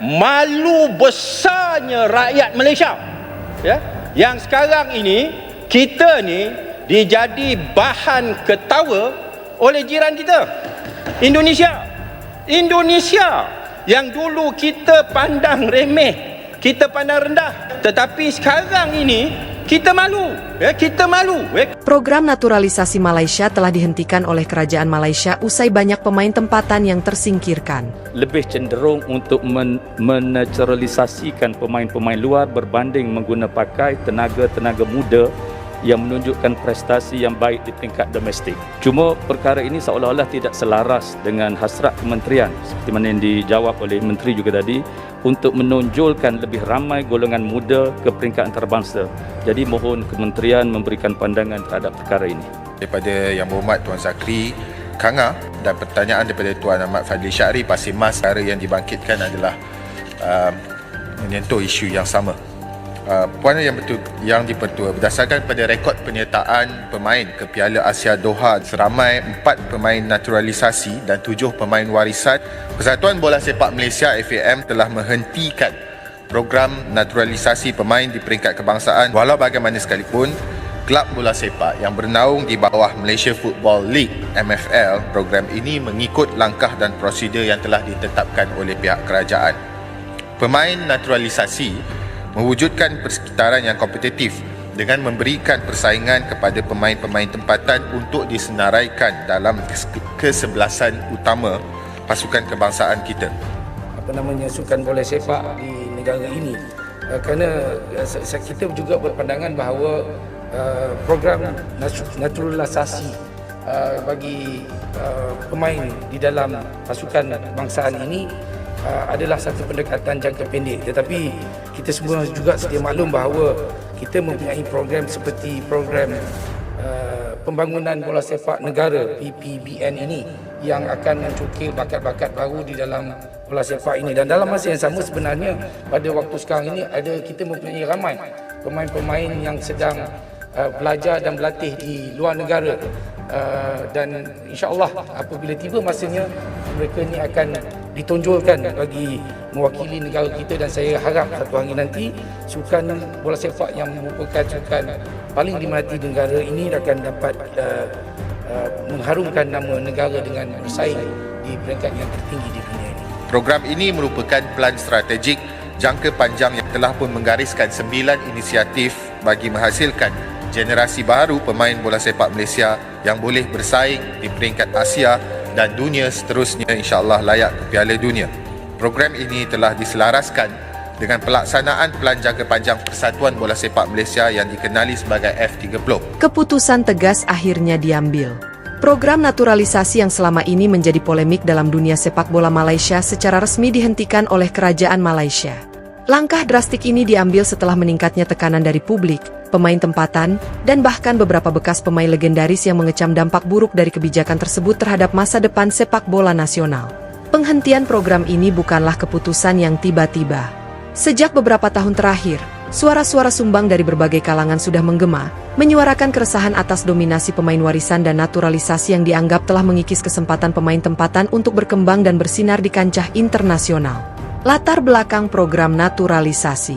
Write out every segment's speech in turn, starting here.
malu besarnya rakyat Malaysia, ya, yang sekarang ini kita ni dijadi bahan ketawa oleh jiran kita, Indonesia yang dulu kita pandang remeh, kita pandang rendah, tetapi sekarang ini kita malu, ya, kita malu. Program naturalisasi Malaysia telah dihentikan oleh kerajaan Malaysia usai banyak pemain tempatan yang tersingkirkan. Lebih cenderung untuk menaturalisasikan pemain-pemain luar berbanding pakai tenaga muda yang menunjukkan prestasi yang baik di peringkat domestik. Cuma perkara ini seolah-olah tidak selaras dengan hasrat kementerian, seperti mana yang dijawab oleh menteri juga tadi, untuk menonjolkan lebih ramai golongan muda ke peringkat antarabangsa. Jadi mohon kementerian memberikan pandangan terhadap perkara ini. Daripada Yang Berhormat Tuan Zakri Kanga dan pertanyaan daripada Tuan Ahmad Fadli Syahri Pasir Mas, perkara yang dibangkitkan adalah menyentuh isu yang sama. Puan yang dipertua, berdasarkan pada rekod penyertaan pemain ke Piala Asia Doha seramai 4 pemain naturalisasi dan 7 pemain warisan, Persatuan Bola Sepak Malaysia FAM telah menghentikan program naturalisasi pemain di peringkat kebangsaan. Walau bagaimana sekalipun, klub bola sepak yang bernaung di bawah Malaysia Football League MFL, program ini mengikut langkah dan prosedur yang telah ditetapkan oleh pihak kerajaan. Pemain naturalisasi mewujudkan persekitaran yang kompetitif dengan memberikan persaingan kepada pemain-pemain tempatan untuk disenaraikan dalam kesebelasan utama pasukan kebangsaan kita. Sukan bola sepak di negara ini, kerana kita juga berpandangan bahawa program naturalisasi bagi pemain di dalam pasukan kebangsaan ini adalah satu pendekatan jangka pendek, tetapi kita semua juga sedia maklum bahawa kita mempunyai program seperti program pembangunan bola sepak negara PPBN ini yang akan mencukil bakat-bakat baru di dalam bola sepak ini. Dan dalam masa yang sama sebenarnya pada waktu sekarang ini kita mempunyai ramai pemain-pemain yang sedang belajar dan berlatih di luar negara, dan insya-Allah apabila tiba masanya mereka ini akan ditonjolkan bagi mewakili negara kita, dan saya harap satu hari nanti sukan bola sepak yang merupakan sukan paling diminati negara ini akan dapat mengharumkan nama negara dengan bersaing di peringkat yang tertinggi di dunia ini. Program ini merupakan pelan strategik jangka panjang yang telah pun menggariskan 9 inisiatif bagi menghasilkan generasi baru pemain bola sepak Malaysia yang boleh bersaing di peringkat Asia dan dunia seterusnya, insya-Allah layak ke Piala Dunia. Program ini telah diselaraskan dengan pelaksanaan pelan jangka panjang Persatuan Bola Sepak Malaysia yang dikenali sebagai F30. Keputusan tegas akhirnya diambil. Program naturalisasi yang selama ini menjadi polemik dalam dunia sepak bola Malaysia secara resmi dihentikan oleh kerajaan Malaysia. Langkah drastik ini diambil setelah meningkatnya tekanan dari publik, pemain tempatan, dan bahkan beberapa bekas pemain legendaris yang mengecam dampak buruk dari kebijakan tersebut terhadap masa depan sepak bola nasional. Penghentian program ini bukanlah keputusan yang tiba-tiba. Sejak beberapa tahun terakhir, suara-suara sumbang dari berbagai kalangan sudah menggema, menyuarakan keresahan atas dominasi pemain warisan dan naturalisasi yang dianggap telah mengikis kesempatan pemain tempatan untuk berkembang dan bersinar di kancah internasional. Latar belakang program naturalisasi.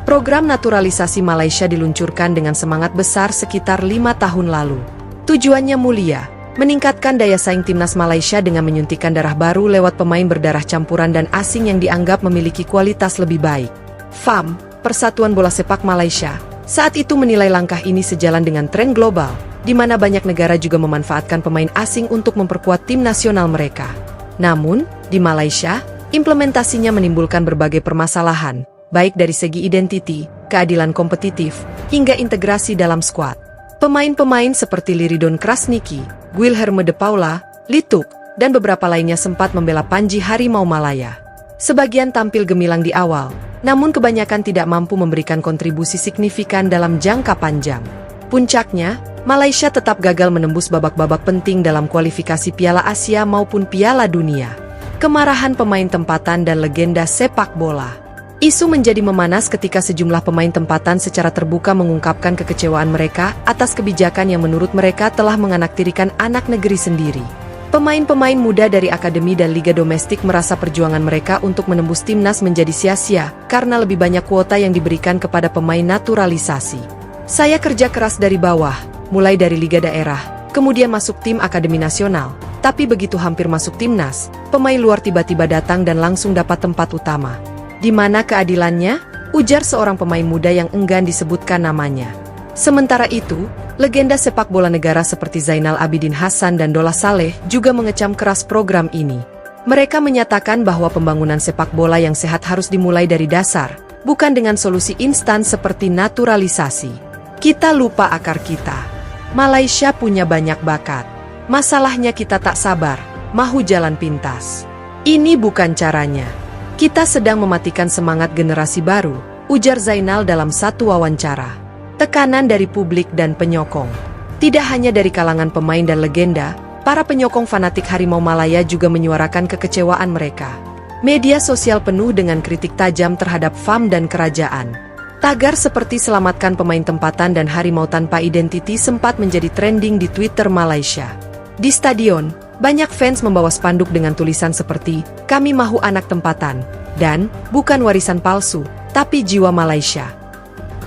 Program naturalisasi Malaysia diluncurkan dengan semangat besar sekitar 5 tahun lalu. Tujuannya mulia, meningkatkan daya saing timnas Malaysia dengan menyuntikkan darah baru lewat pemain berdarah campuran dan asing yang dianggap memiliki kualitas lebih baik. FAM, Persatuan Bola Sepak Malaysia, saat itu menilai langkah ini sejalan dengan tren global, di mana banyak negara juga memanfaatkan pemain asing untuk memperkuat tim nasional mereka. Namun, di Malaysia, implementasinya menimbulkan berbagai permasalahan, baik dari segi identiti, keadilan kompetitif, hingga integrasi dalam skuad. Pemain-pemain seperti Liridon Krasniki, Guilherme de Paula, Lituk, dan beberapa lainnya sempat membela Panji Harimau Malaya. Sebagian tampil gemilang di awal, namun kebanyakan tidak mampu memberikan kontribusi signifikan dalam jangka panjang. Puncaknya, Malaysia tetap gagal menembus babak-babak penting dalam kualifikasi Piala Asia maupun Piala Dunia. Kemarahan pemain tempatan dan legenda sepak bola. Isu menjadi memanas ketika sejumlah pemain tempatan secara terbuka mengungkapkan kekecewaan mereka atas kebijakan yang menurut mereka telah menganaktirikan anak negeri sendiri. Pemain-pemain muda dari akademi dan liga domestik merasa perjuangan mereka untuk menembus timnas menjadi sia-sia karena lebih banyak kuota yang diberikan kepada pemain naturalisasi. Saya kerja keras dari bawah, mulai dari liga daerah, kemudian masuk tim akademi nasional. Tapi begitu hampir masuk timnas, pemain luar tiba-tiba datang dan langsung dapat tempat utama. Di mana keadilannya? Ujar seorang pemain muda yang enggan disebutkan namanya. Sementara itu, legenda sepak bola negara seperti Zainal Abidin Hasan dan Dola Saleh juga mengecam keras program ini. Mereka menyatakan bahwa pembangunan sepak bola yang sehat harus dimulai dari dasar, bukan dengan solusi instan seperti naturalisasi. Kita lupa akar kita. Malaysia punya banyak bakat. Masalahnya kita tak sabar, mahu jalan pintas. Ini bukan caranya. Kita sedang mematikan semangat generasi baru, ujar Zainal dalam satu wawancara. Tekanan dari publik dan penyokong. Tidak hanya dari kalangan pemain dan legenda, para penyokong fanatik Harimau Malaya juga menyuarakan kekecewaan mereka. Media sosial penuh dengan kritik tajam terhadap FAM dan kerajaan. Tagar seperti "Selamatkan pemain tempatan" dan "Harimau tanpa identiti" sempat menjadi trending di Twitter Malaysia. Di stadion, banyak fans membawa spanduk dengan tulisan seperti "Kami mahu anak tempatan" dan "Bukan warisan palsu, tapi jiwa Malaysia".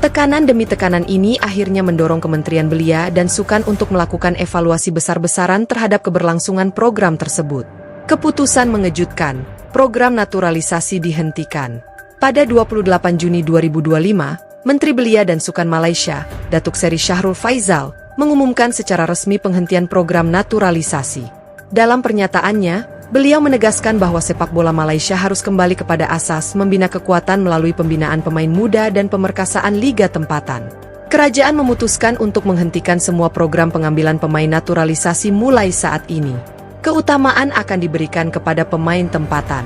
Tekanan demi tekanan ini akhirnya mendorong Kementerian Belia dan Sukan untuk melakukan evaluasi besar-besaran terhadap keberlangsungan program tersebut. Keputusan mengejutkan, program naturalisasi dihentikan. Pada 28 Juni 2025, Menteri Belia dan Sukan Malaysia, Datuk Seri Syahrul Faizal, mengumumkan secara resmi penghentian program naturalisasi. Dalam pernyataannya, beliau menegaskan bahwa sepak bola Malaysia harus kembali kepada asas membina kekuatan melalui pembinaan pemain muda dan pemerkasaan liga tempatan. Kerajaan memutuskan untuk menghentikan semua program pengambilan pemain naturalisasi mulai saat ini. Keutamaan akan diberikan kepada pemain tempatan.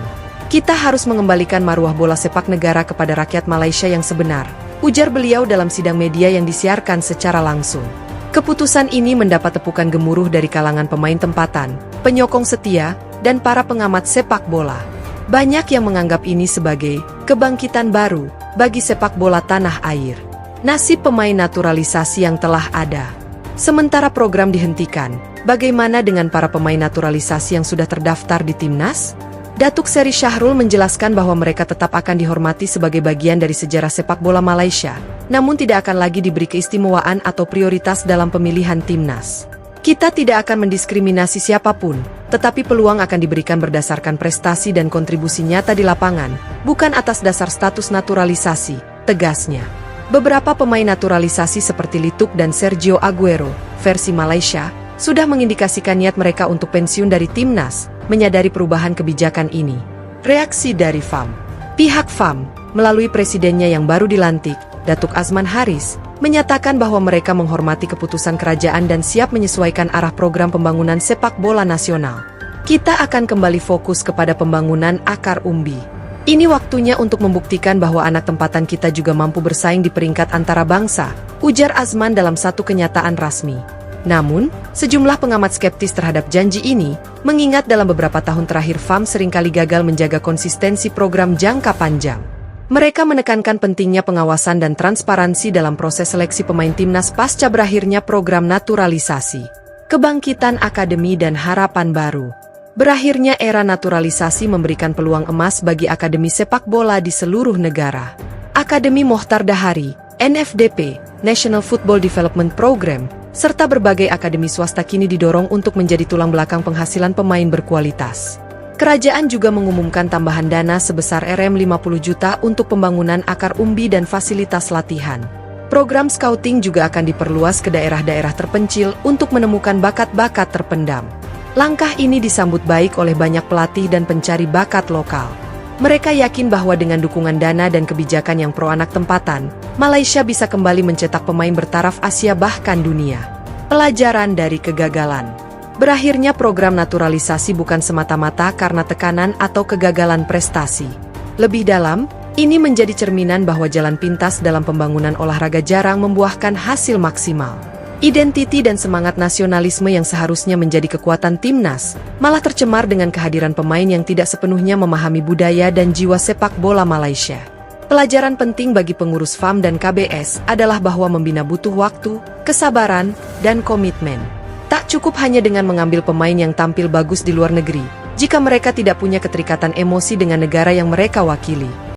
Kita harus mengembalikan maruah bola sepak negara kepada rakyat Malaysia yang sebenar, ujar beliau dalam sidang media yang disiarkan secara langsung. Keputusan ini mendapat tepukan gemuruh dari kalangan pemain tempatan, penyokong setia, dan para pengamat sepak bola. Banyak yang menganggap ini sebagai kebangkitan baru bagi sepak bola tanah air. Nasib pemain naturalisasi yang telah ada. Sementara program dihentikan, bagaimana dengan para pemain naturalisasi yang sudah terdaftar di timnas? Datuk Seri Syahrul menjelaskan bahwa mereka tetap akan dihormati sebagai bagian dari sejarah sepak bola Malaysia, namun tidak akan lagi diberi keistimewaan atau prioritas dalam pemilihan timnas. Kita tidak akan mendiskriminasi siapapun, tetapi peluang akan diberikan berdasarkan prestasi dan kontribusi nyata di lapangan, bukan atas dasar status naturalisasi, tegasnya. Beberapa pemain naturalisasi seperti Lituk dan Sergio Aguero, versi Malaysia, sudah mengindikasikan niat mereka untuk pensiun dari timnas, menyadari perubahan kebijakan ini. Reaksi dari FAM. Pihak FAM, melalui presidennya yang baru dilantik, Datuk Azman Haris, menyatakan bahwa mereka menghormati keputusan kerajaan dan siap menyesuaikan arah program pembangunan sepak bola nasional. Kita akan kembali fokus kepada pembangunan akar umbi. Ini waktunya untuk membuktikan bahwa anak tempatan kita juga mampu bersaing di peringkat antara bangsa, ujar Azman dalam satu kenyataan rasmi. Namun, sejumlah pengamat skeptis terhadap janji ini, mengingat dalam beberapa tahun terakhir FAM seringkali gagal menjaga konsistensi program jangka panjang. Mereka menekankan pentingnya pengawasan dan transparansi dalam proses seleksi pemain timnas pasca berakhirnya program naturalisasi. Kebangkitan akademi dan harapan baru. Berakhirnya era naturalisasi memberikan peluang emas bagi akademi sepak bola di seluruh negara. Akademi Mohtar Dahari, NFDP, National Football Development Program, serta berbagai akademi swasta kini didorong untuk menjadi tulang belakang penghasilan pemain berkualitas. Kerajaan juga mengumumkan tambahan dana sebesar Rm50 juta untuk pembangunan akar umbi dan fasilitas latihan. Program scouting juga akan diperluas ke daerah-daerah terpencil untuk menemukan bakat-bakat terpendam. Langkah ini disambut baik oleh banyak pelatih dan pencari bakat lokal. Mereka yakin bahwa dengan dukungan dana dan kebijakan yang pro anak tempatan, Malaysia bisa kembali mencetak pemain bertaraf Asia bahkan dunia. Pelajaran dari kegagalan. Berakhirnya program naturalisasi bukan semata-mata karena tekanan atau kegagalan prestasi. Lebih dalam, ini menjadi cerminan bahwa jalan pintas dalam pembangunan olahraga jarang membuahkan hasil maksimal. Identiti dan semangat nasionalisme yang seharusnya menjadi kekuatan timnas, malah tercemar dengan kehadiran pemain yang tidak sepenuhnya memahami budaya dan jiwa sepak bola Malaysia. Pelajaran penting bagi pengurus FAM dan KBS adalah bahwa membina butuh waktu, kesabaran, dan komitmen. Tak cukup hanya dengan mengambil pemain yang tampil bagus di luar negeri, jika mereka tidak punya keterikatan emosi dengan negara yang mereka wakili.